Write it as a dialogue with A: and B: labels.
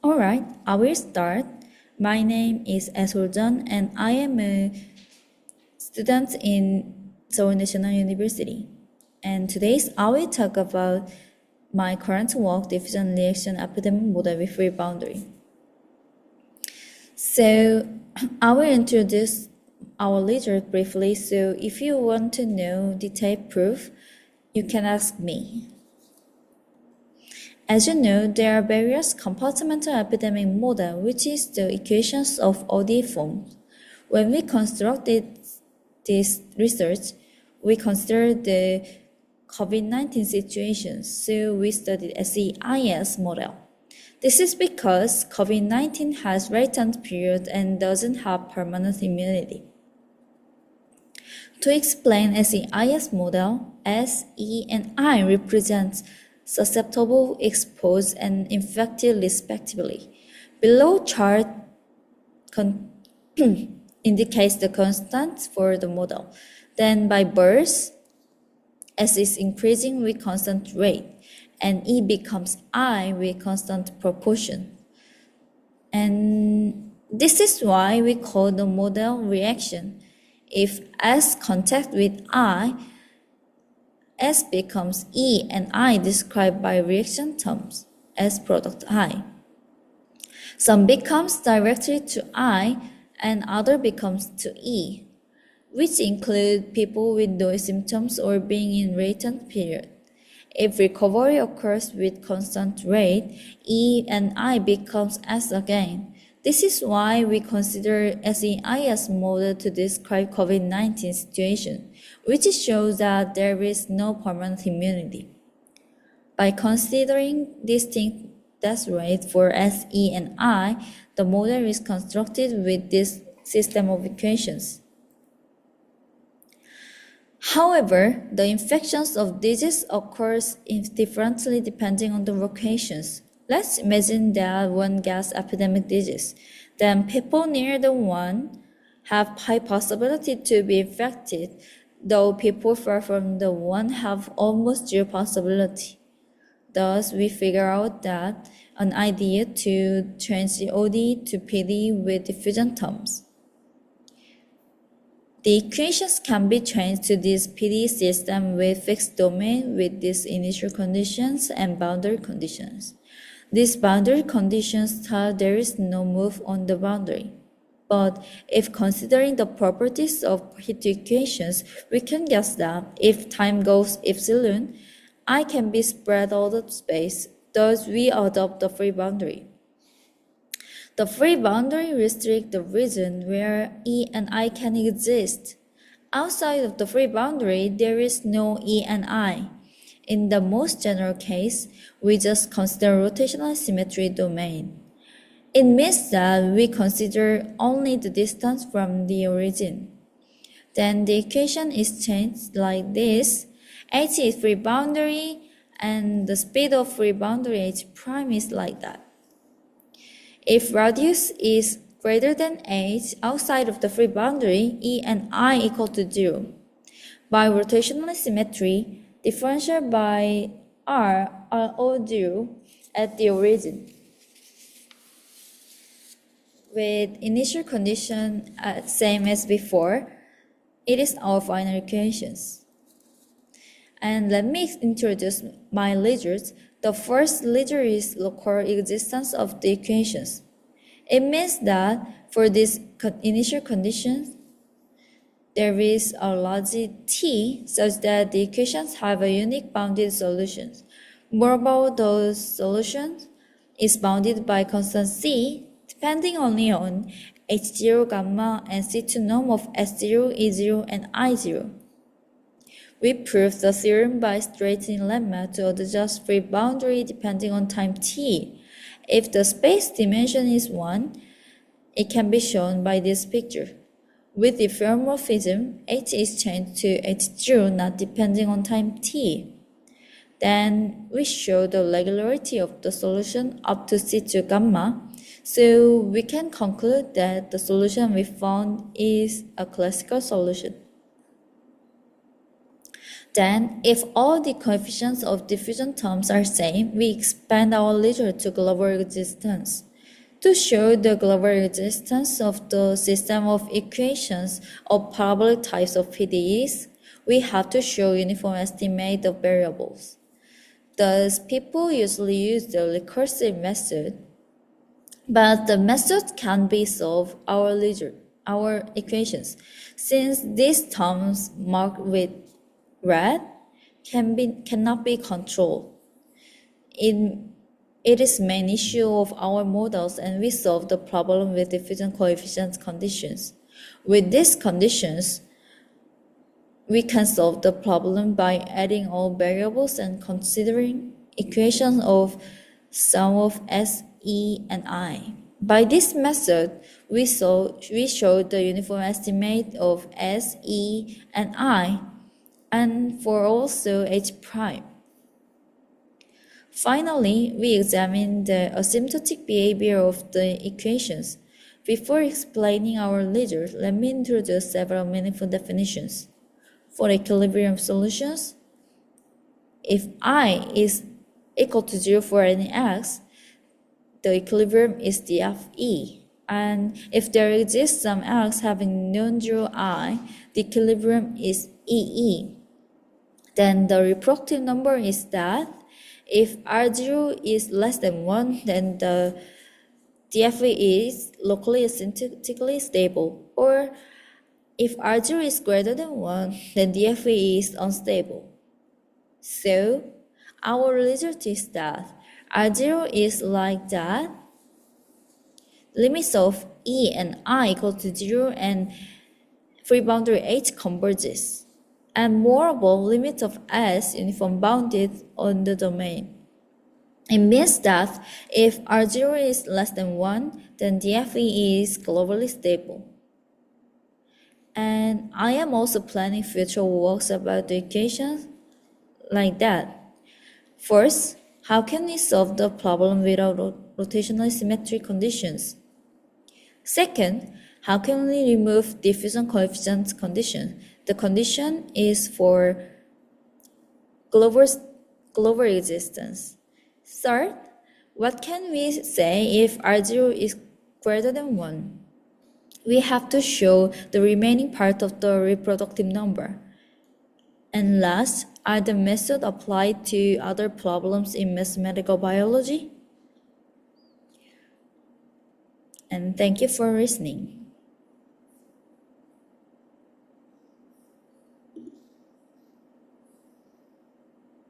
A: Alright, I will start. My name is Esoljan and I am a student in Seoul National University. And today I will talk about my current work, diffusion-reaction epidemic model with free boundary. So I will introduce our literature briefly, so if you want to know detailed proof, you can ask me. As you know, there are various compartmental epidemic model, which is the equations of ODE forms. When we constructed this research, we considered the COVID-19 situation, so we studied SEIS model. This is because COVID-19 has latent period and doesn't have permanent immunity. To explain SEIS model, S, E, and I represent susceptible, exposed, and infected respectively. Below chart indicates the constants for the model. Then by birth, S is increasing with constant rate, and E becomes I with constant proportion. And this is why we call the model reaction. If S contact with I, S becomes E and I described by reaction terms as product I. Some becomes directly to I and other becomes to E, which include people with no symptoms or being in latent period. If recovery occurs with constant rate, E and I becomes S again. This is why we consider SEIS model to describe COVID-19 situation, which shows that there is no permanent immunity. By considering distinct death rates for S, E, and I, the model is constructed with this system of equations. However, the infections of disease occurs differently depending on the locations. Let's imagine that one gets epidemic disease. Then people near the one have high possibility to be infected, though people far from the one have almost zero possibility. Thus, we figure out that an idea to change the OD to PD with diffusion terms. The equations can be changed to this PD system with fixed domain with these initial conditions and boundary conditions. These boundary conditions tell there is no move on the boundary. But if considering the properties of heat equations, we can guess that if time goes epsilon, I can be spread out of space, thus we adopt the free boundary. The free boundary restricts the region where E and I can exist. Outside of the free boundary, there is no E and I. In the most general case, we just consider rotational symmetry domain. It means that we consider only the distance from the origin. Then the equation is changed like this. H is free boundary, and the speed of free boundary H prime is like that. If radius is greater than H outside of the free boundary, E and I equal to 0. By rotational symmetry, differential by R are all 0 at the origin. With initial condition same as before, it is our final equations. And let me introduce my leaders. The first leader is local existence of the equations. It means that for these initial conditions, there is a large T such that the equations have a unique bounded solutions. Moreover, those solutions is bounded by constant C depending only on H0 gamma and C2 norm of S0, E0, and I0. We proved the theorem by straightening lemma to adjust free boundary depending on time t. If the space dimension is 1, it can be shown by this picture. With diffeomorphism, H is changed to H0 not depending on time t. Then we show the regularity of the solution up to C2 gamma, so we can conclude that the solution we found is a classical solution. Then, if all the coefficients of diffusion terms are same, we expand our literature to global existence. To show the global existence of the system of equations of parabolic types of PDEs, we have to show uniform estimate of variables. Thus, people usually use the recursive method, but the method can be solved our equations, since these terms marked with red cannot be controlled. It is main issue of our models, and we solve the problem with diffusion coefficient conditions. With these conditions, we can solve the problem by adding all variables and considering equations of sum of S, E, and I. By this method, we showed the uniform estimate of S, E, and I, and for also H prime. Finally, we examine the asymptotic behavior of the equations. Before explaining our ledger, let me introduce several meaningful definitions. For equilibrium solutions, if I is equal to 0 for any x, the equilibrium is DFE. And if there exists some x having non-zero I, the equilibrium is EE. Then the reproductive number is that if R0 is less than 1, then the DFE is locally asymptotically stable. Or if R0 is greater than 1, then DFE is unstable. So, our result is that R0 is like that. Limits of E and I equal to 0 and free boundary H converges. And moreover, limit of S uniform bounded on the domain. It means that if R0 is less than 1, then DFE is globally stable. And I am also planning future works about the equations like that. First, how can we solve the problem without rotational symmetry conditions? Second, how can we remove diffusion coefficient condition? The condition is for global existence. Third, what can we say if R0 is greater than 1? We have to show the remaining part of the reproductive number. And last, are the methods applied to other problems in mathematical biology? And thank you for listening.